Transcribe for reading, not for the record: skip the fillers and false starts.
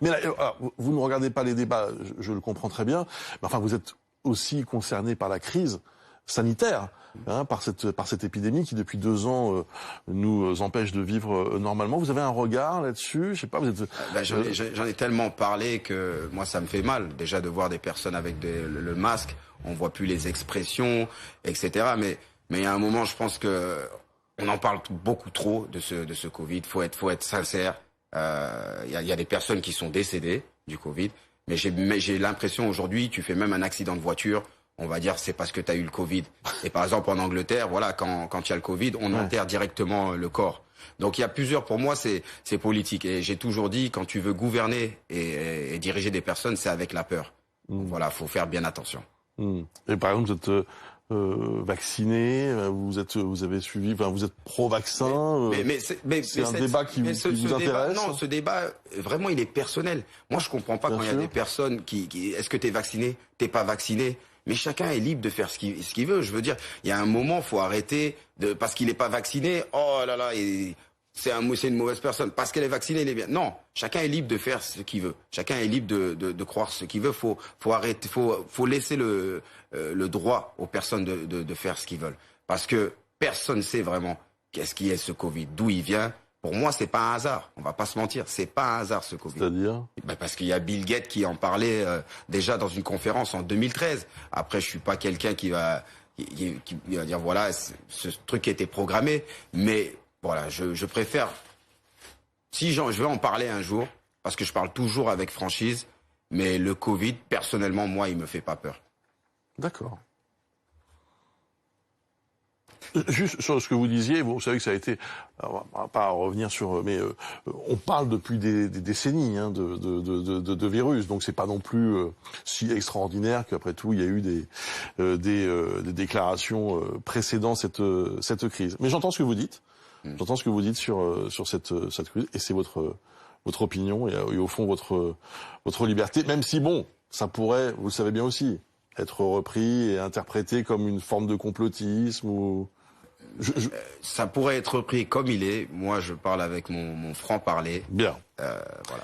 Mais là, alors, vous ne regardez pas les débats, je le comprends très bien, mais enfin vous êtes aussi concerné par la crise sanitaire, par cette épidémie qui depuis 2 ans nous empêche de vivre normalement. Vous avez un regard là-dessus? Je sais pas, vous êtes... J'en ai tellement parlé que moi ça me fait mal déjà de voir des personnes avec le masque, on voit plus les expressions, etc. Mais il y a un moment, je pense que on en parle beaucoup trop de ce Covid. Faut être sincère. Il y a des personnes qui sont décédées du Covid, mais j'ai l'impression aujourd'hui, tu fais même un accident de voiture, on va dire c'est parce que tu as eu le Covid. Et par exemple en Angleterre, voilà, quand il y a le Covid, on enterre directement le corps. Donc il y a plusieurs, pour moi c'est politique. Et j'ai toujours dit, quand tu veux gouverner et diriger des personnes, c'est avec la peur. Donc voilà, faut faire bien attention. Et par exemple, vous êtes vacciné, vous avez suivi, enfin vous êtes pro-vaccin. C'est un débat qui vous intéresse? Non, ce débat vraiment il est personnel. Moi je comprends pas quand il y a des personnes qui est-ce que t'es vacciné, t'es pas vacciné? Mais chacun est libre de faire ce qu'il veut. Je veux dire, il y a un moment, faut arrêter parce qu'il est pas vacciné. Oh là là, c'est une mauvaise personne. Parce qu'elle est vaccinée, elle est bien. Non, chacun est libre de faire ce qu'il veut. Chacun est libre de croire ce qu'il veut. Faut arrêter, faut laisser le droit aux personnes de faire ce qu'ils veulent. Parce que personne ne sait vraiment qu'est-ce qui est ce Covid, d'où il vient. Pour moi, c'est pas un hasard. On va pas se mentir, c'est pas un hasard ce Covid. C'est-à-dire? Parce qu'il y a Bill Gates qui en parlait déjà dans une conférence en 2013. Après, je suis pas quelqu'un qui va dire voilà, ce truc qui a été programmé, mais voilà, je préfère, je vais en parler un jour, parce que je parle toujours avec franchise, mais le Covid, personnellement, moi, il me fait pas peur. D'accord. Juste sur ce que vous disiez, vous savez que ça a été, on va pas revenir sur, mais on parle depuis des décennies de virus, donc c'est pas non plus si extraordinaire qu'après tout il y a eu des déclarations précédant cette crise. Mais j'entends ce que vous dites. J'entends ce que vous dites sur cette crise, et c'est votre opinion et au fond votre liberté, même si bon, ça pourrait, vous le savez bien aussi, être repris et interprété comme une forme de complotisme ou... Ça pourrait être repris comme il est. Moi, je parle avec mon franc-parler. Bien. Voilà.